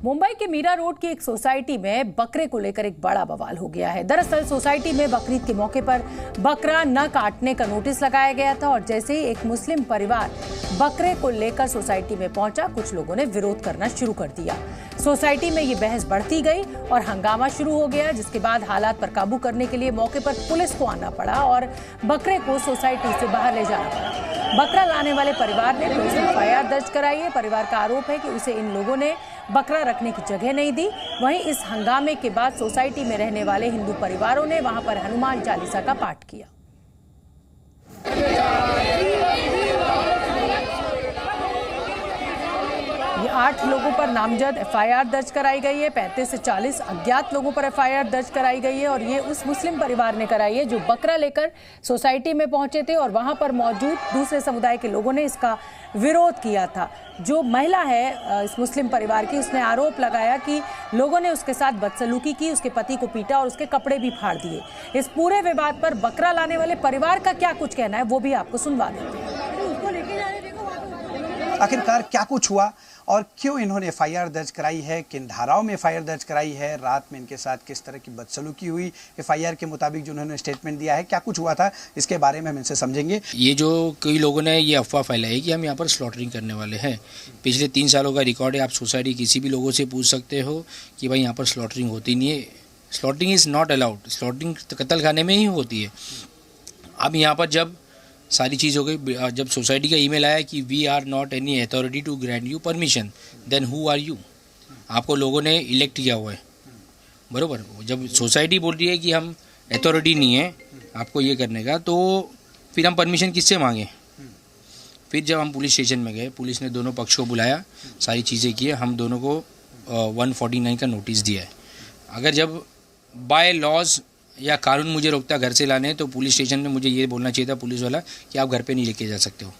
मुंबई के मीरा रोड की एक सोसाइटी में बकरे को लेकर एक बड़ा बवाल हो गया है। दरअसल सोसाइटी में बकरीद के मौके पर बकरा न काटने का नोटिस लगाया गया था और जैसे ही एक मुस्लिम परिवार बकरे को लेकर सोसाइटी में पहुंचा, कुछ लोगों ने विरोध करना शुरू कर दिया। सोसाइटी में ये बहस बढ़ती गई और हंगामा शुरू हो गया, जिसके बाद हालात पर काबू करने के लिए मौके पर पुलिस को आना पड़ा और बकरे को सोसाइटी से बाहर ले जाना पड़ा। बकरा लाने वाले परिवार ने पुलिस में एफआईआर दर्ज कराई है। परिवार का आरोप है कि उसे इन लोगों ने बकरा रखने की जगह नहीं दी। वहीं इस हंगामे के बाद सोसाइटी में रहने वाले हिंदू परिवारों ने वहां पर हनुमान चालीसा का पाठ किया। ये 8 लोगों पर नामजद एफआईआर दर्ज कराई गई है। 35 से 40 अज्ञात लोगों पर एफआईआर दर्ज कराई गई है और ये उस मुस्लिम परिवार ने कराई है जो बकरा लेकर सोसाइटी में पहुंचे थे और वहां पर मौजूद दूसरे समुदाय के लोगों ने इसका विरोध किया था। जो महिला है इस मुस्लिम परिवार की, उसने आरोप लगाया कि लोगों ने उसके साथ बदसलूकी की, उसके पति को पीटा और उसके कपड़े भी फाड़ दिए। इस पूरे विवाद पर बकरा लाने वाले परिवार का क्या कुछ कहना है, वो भी आपको सुनवा देते हैं। आखिरकार क्या कुछ हुआ और क्यों इन्होंने एफआईआर दर्ज कराई है, किन धाराओं में एफआईआर दर्ज कराई है, रात में इनके साथ किस तरह की बदसलूकी हुई, एफआईआर के मुताबिक जो उन्होंने स्टेटमेंट दिया है, क्या कुछ हुआ था, इसके बारे में हम इनसे समझेंगे। ये जो कई लोगों ने ये अफवाह फैलाई है कि हम यहाँ पर स्लॉटरिंग करने वाले हैं। पिछले 3 सालों का रिकॉर्ड है। आप सोसाइटी किसी भी लोगों से पूछ सकते हो कि भाई यहाँ पर स्लॉटरिंग होती नहीं है। Slaughtering is not allowed. Slaughtering कत्ल खाने में ही होती है। अब यहाँ पर जब सारी चीज़ हो गई, जब सोसाइटी का ईमेल आया कि we are not any authority to grant you permission, then who are you? आपको लोगों ने इलेक्ट किया हुआ है, बरोबर। जब सोसाइटी बोल रही है कि हम अथॉरिटी नहीं है आपको ये करने का, तो फिर हम परमिशन किससे मांगें? फिर जब हम पुलिस स्टेशन में गए, पुलिस ने दोनों पक्ष को बुलाया, सारी चीज़ें किए, हम दोनों को 149 का नोटिस दिया है। अगर जब बाय लॉज या कानून मुझे रोकता घर से लाने, तो पुलिस स्टेशन में मुझे ये बोलना चाहिए था पुलिस वाला कि आप घर पे नहीं लेके जा सकते हो।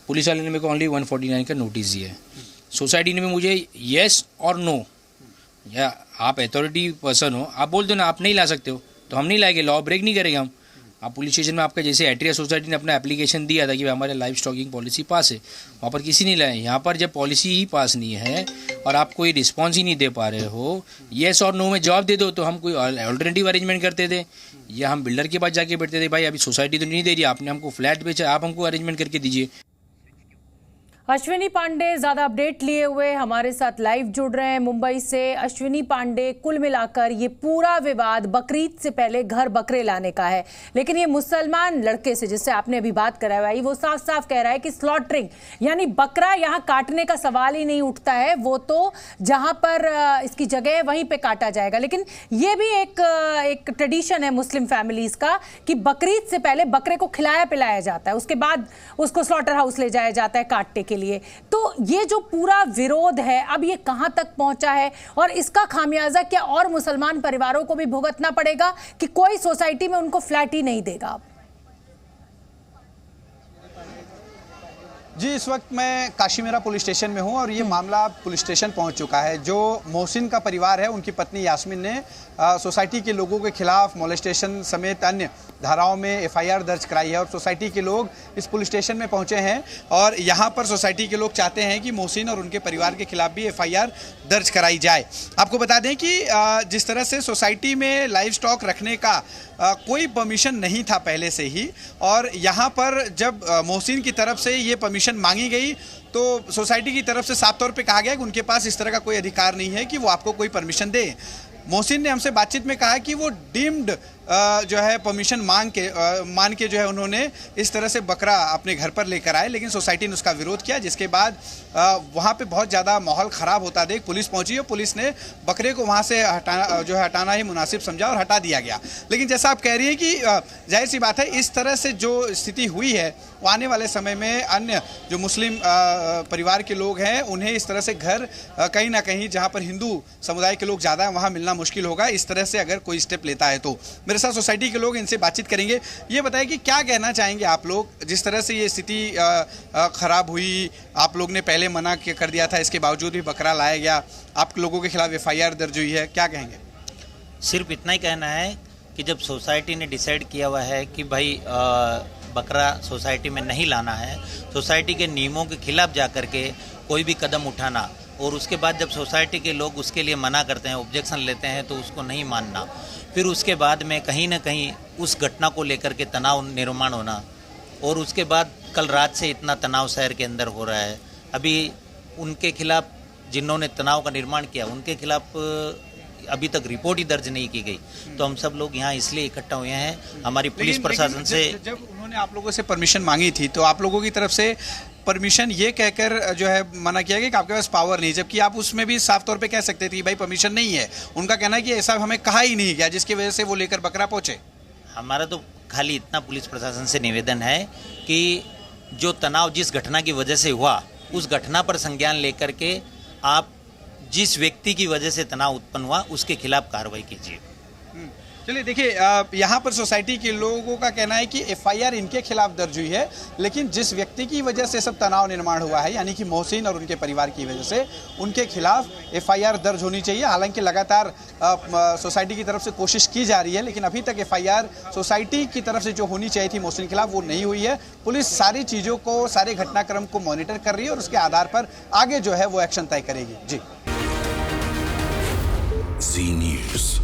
पुलिस वाले ने मेरे को ओनली 149 का नोटिस दिया है। सोसाइटी ने भी मुझे येस और नो, या आप अथॉरिटी पर्सन हो, आप बोल दो ना आप नहीं ला सकते हो, तो हम नहीं लाएंगे, लॉ ब्रेक नहीं करेंगे हम। आप पुलिस स्टेशन में आपका जैसे एट्रिया सोसाइटी ने अपना एप्लीकेशन दिया था कि हमारे लाइव स्टॉकिंग पॉलिसी पास है, वहाँ पर किसी नहीं लाए। यहाँ पर जब पॉलिसी ही पास नहीं है और आप कोई रिस्पॉन्स ही नहीं दे पा रहे हो, येस और नो में जवाब दे दो, तो हम कोई ऑल्टरनेटिव अरेंजमेंट करते थे, या हम बिल्डर के पास जाके बैठते थे, भाई अभी सोसाइटी तो नहीं दे रही, आपने हमको फ्लैट बेचा, आप हमको अरेंजमेंट करके दीजिए। अश्विनी पांडे ज्यादा अपडेट लिए हुए हमारे साथ लाइव जुड़ रहे हैं मुंबई से। अश्विनी पांडे, कुल मिलाकर ये पूरा विवाद बकरीद से पहले घर बकरे लाने का है, लेकिन ये मुसलमान लड़के से जिससे आपने अभी बात करवाई, वो साफ साफ कह रहा है कि स्लॉटरिंग यानी बकरा यहाँ काटने का सवाल ही नहीं उठता है, वो तो जहां पर इसकी जगह है वहीं पे काटा जाएगा। लेकिन ये भी एक ट्रेडिशन है मुस्लिम फैमिलीज का कि बकरीद से पहले बकरे को खिलाया पिलाया जाता है, उसके बाद उसको स्लॉटर हाउस ले जाया जाता है काटने के लिए। तो ये जो पूरा विरोध है, अब ये कहां तक पहुंचा है और इसका खामियाजा क्या और मुसलमान परिवारों को भी भुगतना पड़ेगा कि कोई सोसाइटी में उनको फ्लैट ही नहीं देगा? जी, इस वक्त मैं काशीमेरा पुलिस स्टेशन में हूं और ये मामला पुलिस स्टेशन पहुंच चुका है। जो मोहसिन का परिवार है, उनकी पत्नी यास्मीन ने सोसाइटी के लोगों के खिलाफ मोलेस्टेशन समेत अन्य धाराओं में एफआईआर दर्ज कराई है और सोसाइटी के लोग इस पुलिस स्टेशन में पहुंचे हैं और यहां पर सोसाइटी के लोग चाहते हैं कि मोहसिन और उनके परिवार के खिलाफ भी एफआईआर दर्ज कराई जाए। आपको बता दें कि जिस तरह से सोसाइटी में लाइव स्टॉक रखने का कोई परमिशन नहीं था पहले से ही, और यहाँ पर जब मोहसिन की तरफ से ये परमिशन मांगी गई तो सोसाइटी की तरफ से साफ तौर पे कहा गया कि उनके पास इस तरह का कोई अधिकार नहीं है कि वो आपको कोई परमिशन दे। मोहसिन ने हमसे बातचीत में कहा कि वो डीम्ड जो है परमिशन मान के जो है उन्होंने इस तरह से बकरा अपने घर पर लेकर आए, लेकिन सोसाइटी ने उसका विरोध किया, जिसके बाद वहाँ पे बहुत ज़्यादा माहौल ख़राब होता देख पुलिस पहुंची और पुलिस ने बकरे को वहाँ से हटाना ही मुनासिब समझा और हटा दिया गया। लेकिन जैसा आप कह रही हैं कि जाहिर सी बात है, इस तरह से जो स्थिति हुई है वो आने वाले समय में अन्य जो मुस्लिम परिवार के लोग हैं उन्हें इस तरह से घर कहीं ना कहीं जहाँ पर हिंदू समुदाय के लोग ज़्यादा हैं वहाँ मिलना मुश्किल होगा, इस तरह से अगर कोई स्टेप लेता है तो। मेरे साथ सोसाइटी के लोग, इनसे बातचीत करेंगे। ये बताएं कि क्या कहना चाहेंगे आप लोग, जिस तरह से ये स्थिति खराब हुई, आप लोग ने पहले मना कर दिया था, इसके बावजूद भी बकरा लाया गया, आप लोगों के खिलाफ एफआईआर दर्ज हुई है, क्या कहेंगे? सिर्फ इतना ही कहना है कि जब सोसाइटी ने डिसाइड किया हुआ है कि भाई बकरा सोसाइटी में नहीं लाना है, सोसाइटी के नियमों के खिलाफ जा कर के कोई भी कदम उठाना और उसके बाद जब सोसाइटी के लोग उसके लिए मना करते हैं, ऑब्जेक्शन लेते हैं, तो उसको नहीं मानना, फिर उसके बाद में कहीं ना कहीं उस घटना को लेकर के तनाव निर्माण होना, और उसके बाद कल रात से इतना तनाव शहर के अंदर हो रहा है। अभी उनके खिलाफ, जिन्होंने तनाव का निर्माण किया, उनके खिलाफ अभी तक रिपोर्ट ही दर्ज नहीं की गई। तो हम सब लोग यहाँ इसलिए इकट्ठा हुए हैं, हमारी पुलिस प्रशासन से। जब उन्होंने आप लोगों से परमिशन मांगी थी तो आप लोगों की तरफ से परमिशन ये कहकर जो है मना किया गया कि आपके पास पावर नहीं, जबकि आप उसमें भी साफ तौर पे कह सकते थे भाई परमिशन नहीं है। उनका कहना है कि ऐसा हमें कहा ही नहीं गया, जिसकी वजह से वो लेकर बकरा पहुंचे। हमारा तो खाली इतना पुलिस प्रशासन से निवेदन है कि जो तनाव जिस घटना की वजह से हुआ, उस घटना पर संज्ञान लेकर के आप जिस व्यक्ति की वजह से तनाव उत्पन्न हुआ उसके खिलाफ कार्रवाई कीजिए। चलिए देखिए, यहाँ पर सोसाइटी के लोगों का कहना है कि एफआईआर इनके खिलाफ दर्ज हुई है, लेकिन जिस व्यक्ति की वजह से सब तनाव निर्माण हुआ है, यानी कि मोहसिन और उनके परिवार की वजह से, उनके खिलाफ एफआईआर दर्ज होनी चाहिए। हालांकि लगातार सोसाइटी की तरफ से कोशिश की जा रही है, लेकिन अभी तक एफआईआर सोसाइटी की तरफ से जो होनी चाहिए थी मोहसिन के खिलाफ, वो नहीं हुई है। पुलिस सारी चीज़ों को, सारे घटनाक्रम को मॉनिटर कर रही है और उसके आधार पर आगे जो है वो एक्शन तय करेगी। जी, जी न्यूज़।